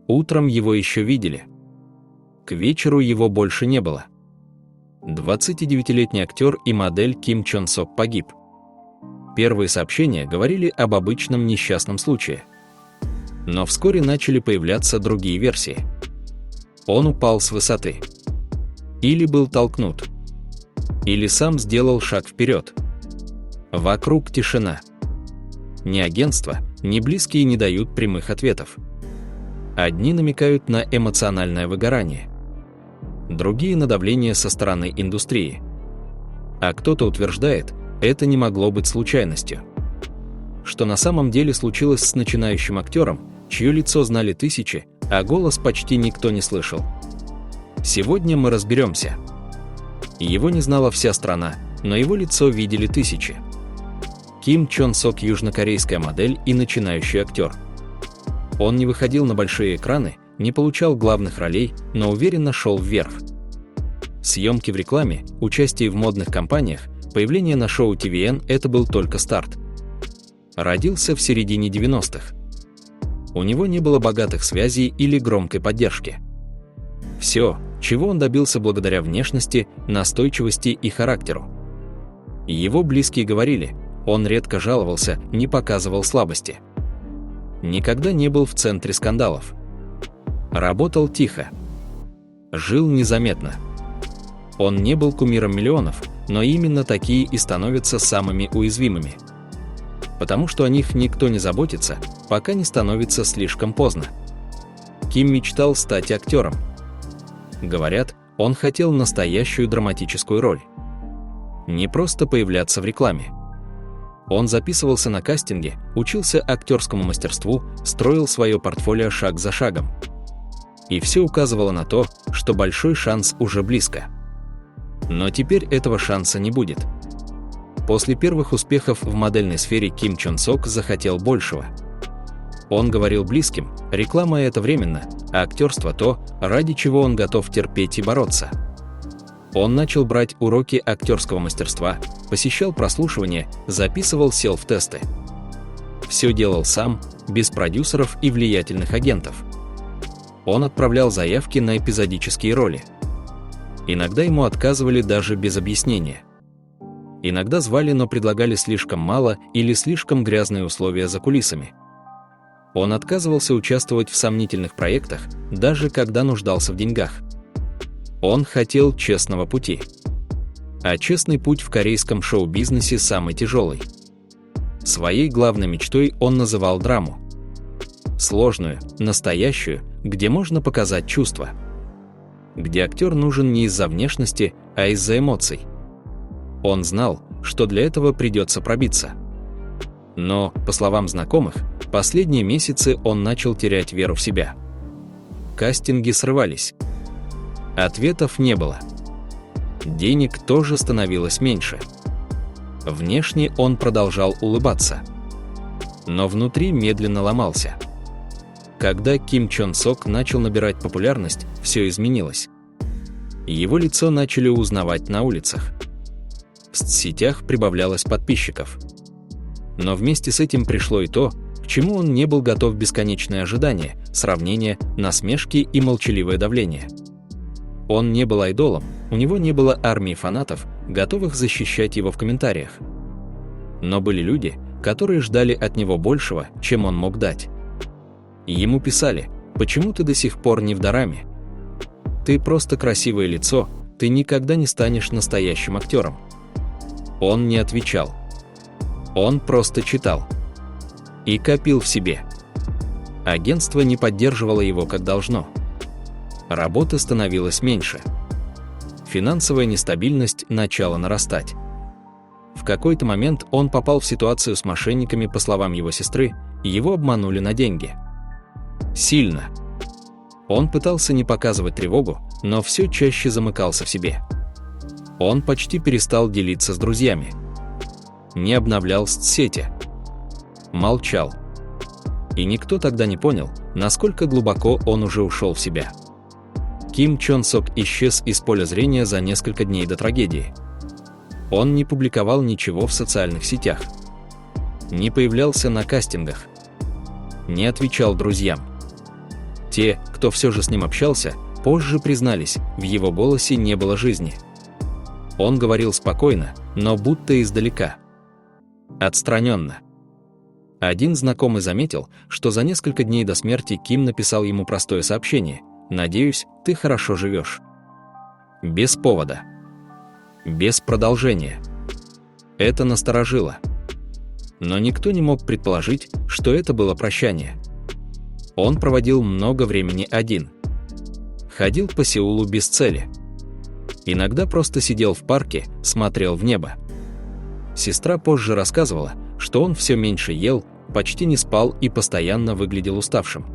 Утром его еще видели. К вечеру его больше не было. 29-летний актер и модель Ким Чон Сок погиб. Первые сообщения говорили об обычном несчастном случае. Но вскоре начали появляться другие версии. Он упал с высоты. Или был толкнут. Или сам сделал шаг вперед. Вокруг тишина. Ни агентство, ни близкие не дают прямых ответов. Одни намекают на эмоциональное выгорание. Другие на давление со стороны индустрии. А кто-то утверждает, это не могло быть случайностью. Что на самом деле случилось с начинающим актером, чье лицо знали тысячи, а голос почти никто не слышал. Сегодня мы разберемся. Его не знала вся страна, но его лицо видели тысячи. Ким Чон Сок – южнокорейская модель и начинающий актер. Он не выходил на большие экраны, не получал главных ролей, но уверенно шел вверх. Съемки в рекламе, участие в модных кампаниях, появление на шоу ТВН – это был только старт. Родился в середине 90-х. У него не было богатых связей или громкой поддержки. Все, чего он добился благодаря внешности, настойчивости и характеру. Его близкие говорили, он редко жаловался, не показывал слабости. Никогда не был в центре скандалов. Работал тихо. Жил незаметно. Он не был кумиром миллионов, но именно такие и становятся самыми уязвимыми. Потому что о них никто не заботится, пока не становится слишком поздно. Ким мечтал стать актером. Говорят, он хотел настоящую драматическую роль. Не просто появляться в рекламе. Он записывался на кастинге, учился актерскому мастерству, строил свое портфолио шаг за шагом. И все указывало на то, что большой шанс уже близко. Но теперь этого шанса не будет. После первых успехов в модельной сфере Ким Чон Сок захотел большего. Он говорил близким, реклама – это временно, а актерство – то, ради чего он готов терпеть и бороться. Он начал брать уроки актерского мастерства, посещал прослушивания, записывал селф-тесты. Все делал сам, без продюсеров и влиятельных агентов. Он отправлял заявки на эпизодические роли. Иногда ему отказывали даже без объяснения. Иногда звали, но предлагали слишком мало или слишком грязные условия за кулисами. Он отказывался участвовать в сомнительных проектах, даже когда нуждался в деньгах. Он хотел честного пути. А честный путь в корейском шоу-бизнесе самый тяжелый. Своей главной мечтой он называл драму. Сложную, настоящую, где можно показать чувства. Где актер нужен не из-за внешности, а из-за эмоций. Он знал, что для этого придется пробиться. Но, по словам знакомых, последние месяцы он начал терять веру в себя. Кастинги срывались. Ответов не было. Денег тоже становилось меньше. Внешне он продолжал улыбаться. Но внутри медленно ломался. Когда Ким Чон Сок начал набирать популярность, все изменилось. Его лицо начали узнавать на улицах. В соцсетях прибавлялось подписчиков. Но вместе с этим пришло и то, к чему он не был готов: бесконечное ожидание, сравнение, насмешки и молчаливое давление. Он не был айдолом, у него не было армии фанатов, готовых защищать его в комментариях. Но были люди, которые ждали от него большего, чем он мог дать. Ему писали: «Почему ты до сих пор не в дораме? Ты просто красивое лицо, ты никогда не станешь настоящим актером». Он не отвечал. Он просто читал. И копил в себе. Агентство не поддерживало его как должно. Работы становилось меньше. Финансовая нестабильность начала нарастать. В какой-то момент он попал в ситуацию с мошенниками, по словам его сестры, и его обманули на деньги. Сильно. Он пытался не показывать тревогу, но все чаще замыкался в себе. Он почти перестал делиться с друзьями. Не обновлял соцсети. Молчал. И никто тогда не понял, насколько глубоко он уже ушел в себя. Ким Чон Сок исчез из поля зрения за несколько дней до трагедии. Он не публиковал ничего в социальных сетях. Не появлялся на кастингах. Не отвечал друзьям. Те, кто все же с ним общался, позже признались, в его голосе не было жизни. Он говорил спокойно, но будто издалека. Отстраненно. Один знакомый заметил, что за несколько дней до смерти Ким написал ему простое сообщение: «Надеюсь, ты хорошо живешь». Без повода. Без продолжения. Это насторожило. Но никто не мог предположить, что это было прощание. Он проводил много времени один. Ходил по Сеулу без цели. Иногда просто сидел в парке, смотрел в небо. Сестра позже рассказывала, что он все меньше ел, почти не спал и постоянно выглядел уставшим.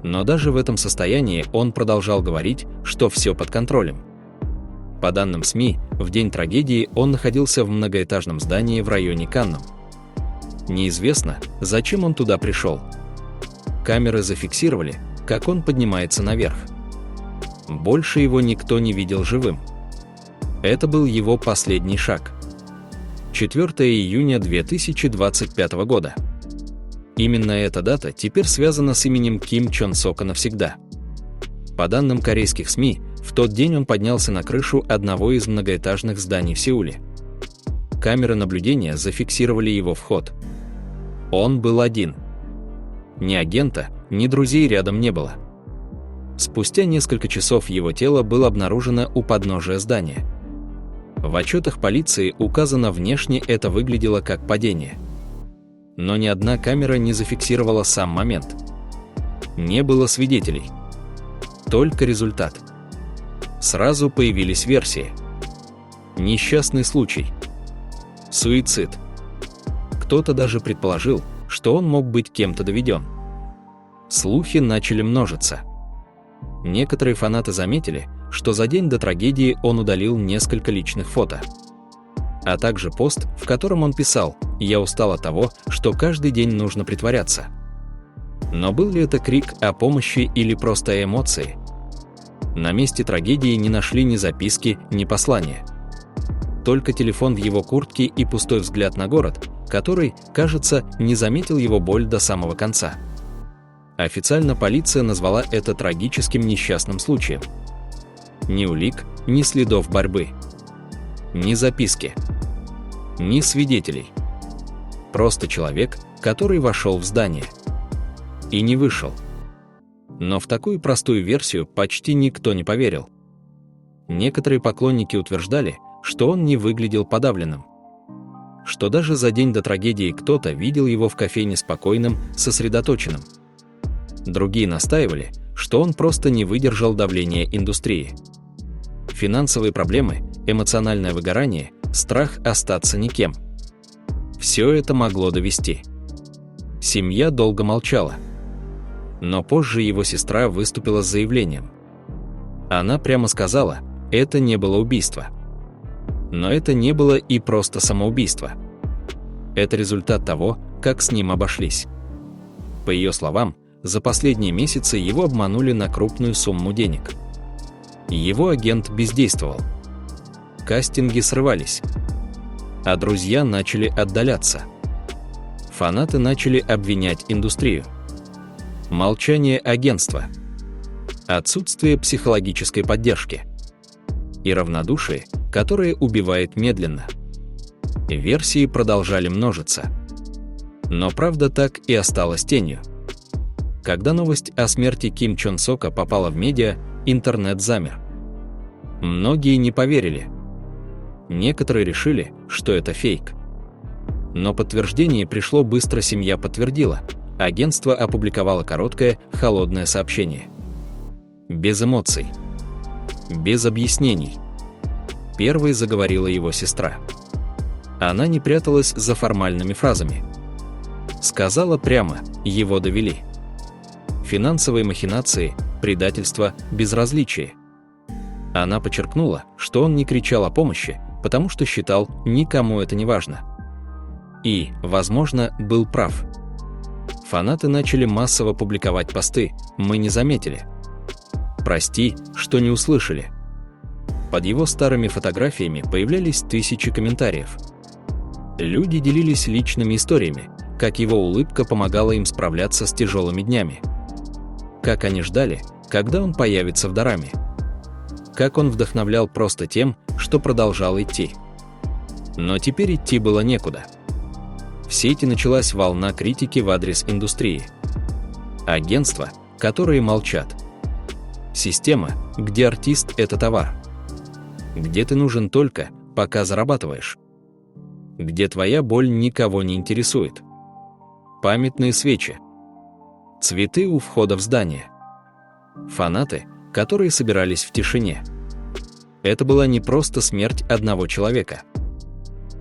Но даже в этом состоянии он продолжал говорить, что все под контролем. По данным СМИ, в день трагедии он находился в многоэтажном здании в районе Каннам. Неизвестно, зачем он туда пришел. Камеры зафиксировали, как он поднимается наверх. Больше его никто не видел живым. Это был его последний шаг. 4 июня 2025 года. Именно эта дата теперь связана с именем Ким Чон Сока навсегда. По данным корейских СМИ, в тот день он поднялся на крышу одного из многоэтажных зданий в Сеуле. Камеры наблюдения зафиксировали его вход. Он был один. Ни агента, ни друзей рядом не было. Спустя несколько часов его тело было обнаружено у подножия здания. В отчетах полиции указано, внешне это выглядело как падение. Но ни одна камера не зафиксировала сам момент. Не было свидетелей. Только результат. Сразу появились версии. Несчастный случай. Суицид. Кто-то даже предположил, что он мог быть кем-то доведен. Слухи начали множиться. Некоторые фанаты заметили, что за день до трагедии он удалил несколько личных фото. А также пост, в котором он писал: «Я устал от того, что каждый день нужно притворяться». Но был ли это крик о помощи или просто эмоции? На месте трагедии не нашли ни записки, ни послания. Только телефон в его куртке и пустой взгляд на город, который, кажется, не заметил его боль до самого конца. Официально полиция назвала это трагическим несчастным случаем. Ни улик, ни следов борьбы. Ни записки. Ни свидетелей. Просто человек, который вошел в здание. И не вышел. Но в такую простую версию почти никто не поверил. Некоторые поклонники утверждали, что он не выглядел подавленным. Что даже за день до трагедии кто-то видел его в кофейне спокойным, сосредоточенным. Другие настаивали, что он просто не выдержал давления индустрии. Финансовые проблемы, эмоциональное выгорание, страх остаться никем. Все это могло довести. Семья долго молчала. Но позже его сестра выступила с заявлением. Она прямо сказала, это не было убийство. Но это не было и просто самоубийство. Это результат того, как с ним обошлись. По ее словам, за последние месяцы его обманули на крупную сумму денег. Его агент бездействовал. Кастинги срывались. А друзья начали отдаляться. Фанаты начали обвинять индустрию. Молчание агентства. Отсутствие психологической поддержки. И равнодушие, которое убивает медленно. Версии продолжали множиться. Но правда так и осталась тенью. Когда новость о смерти Ким Чон Сока попала в медиа, интернет замер. Многие не поверили. Некоторые решили, что это фейк. Но подтверждение пришло быстро. Семья подтвердила. Агентство опубликовало короткое, холодное сообщение. Без эмоций. Без объяснений. Первой заговорила его сестра. Она не пряталась за формальными фразами. Сказала прямо, его довели. Финансовые махинации, предательство, безразличие. Она подчеркнула, что он не кричал о помощи, потому что считал, никому это не важно. И, возможно, был прав. Фанаты начали массово публиковать посты «Мы не заметили». «Прости, что не услышали». Под его старыми фотографиями появлялись тысячи комментариев. Люди делились личными историями, как его улыбка помогала им справляться с тяжелыми днями. как они ждали, когда он появится в дораме. Как он вдохновлял просто тем, что продолжал идти. Но теперь идти было некуда. В сети началась волна критики в адрес индустрии. Агентства, которые молчат. Система, где артист – это товар. Где ты нужен только, пока зарабатываешь. Где твоя боль никого не интересует. Памятные свечи. Цветы у входа в здание. Фанаты, которые собирались в тишине. Это была не просто смерть одного человека.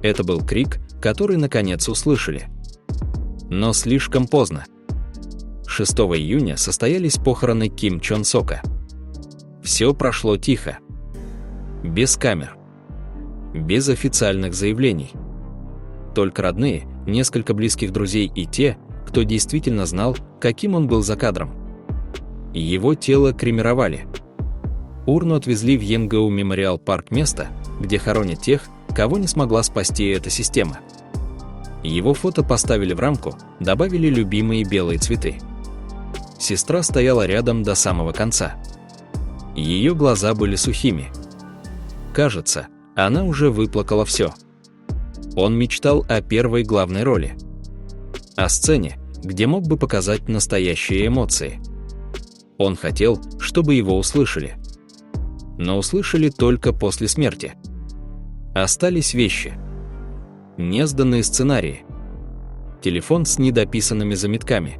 Это был крик, который наконец услышали. Но слишком поздно. 6 июня состоялись похороны Ким Чон Сока. Все прошло тихо. Без камер. Без официальных заявлений. Только родные, несколько близких друзей и те, кто действительно знал, каким он был за кадром. Его тело кремировали. Урну отвезли в Йенгеу Мемориал Парк, место, где хоронят тех, кого не смогла спасти эта система. Его фото поставили в рамку, добавили любимые белые цветы. Сестра стояла рядом до самого конца. Ее глаза были сухими. Кажется, она уже выплакала все. Он мечтал о первой главной роли. О сцене, где мог бы показать настоящие эмоции. Он хотел, чтобы его услышали. Но услышали только после смерти. Остались вещи. Несданные сценарии. Телефон с недописанными заметками.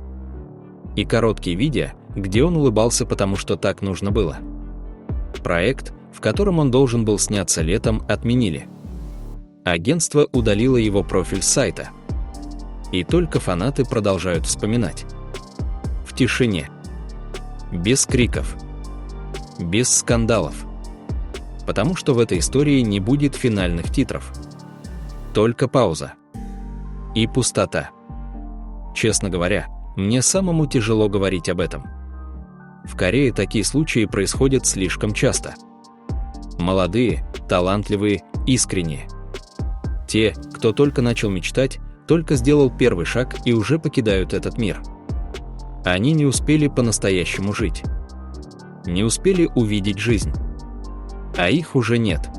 И короткие видео, где он улыбался, потому что так нужно было. Проект, в котором он должен был сняться летом, отменили. Агентство удалило его профиль с сайта. И только фанаты продолжают вспоминать. В тишине. Без криков. Без скандалов. Потому что в этой истории не будет финальных титров. Только пауза. И пустота. Честно говоря, мне самому тяжело говорить об этом. В Корее такие случаи происходят слишком часто. Молодые, талантливые, искренние. Те, кто только начал мечтать, только сделал первый шаг и уже покидают этот мир. Они не успели по-настоящему жить. Не успели увидеть жизнь. А их уже нет.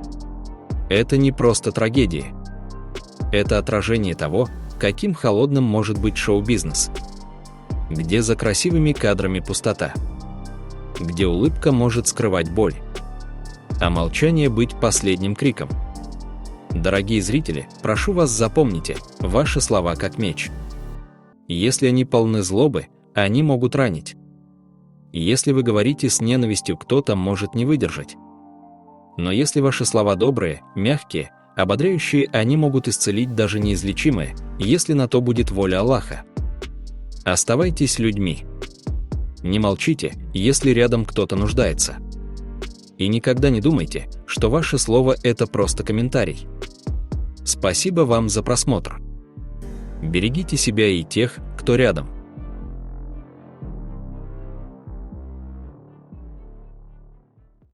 Это не просто трагедии. Это отражение того, каким холодным может быть шоу-бизнес. Где за красивыми кадрами пустота. Где улыбка может скрывать боль. А молчание быть последним криком. Дорогие зрители, прошу вас, запомните, ваши слова как меч. Если они полны злобы, они могут ранить. Если вы говорите с ненавистью, кто-то может не выдержать. Но если ваши слова добрые, мягкие, ободряющие, они могут исцелить даже неизлечимое, если на то будет воля Аллаха. Оставайтесь людьми. Не молчите, если рядом кто-то нуждается. И никогда не думайте, что ваше слово – это просто комментарий. Спасибо вам за просмотр. Берегите себя и тех, кто рядом.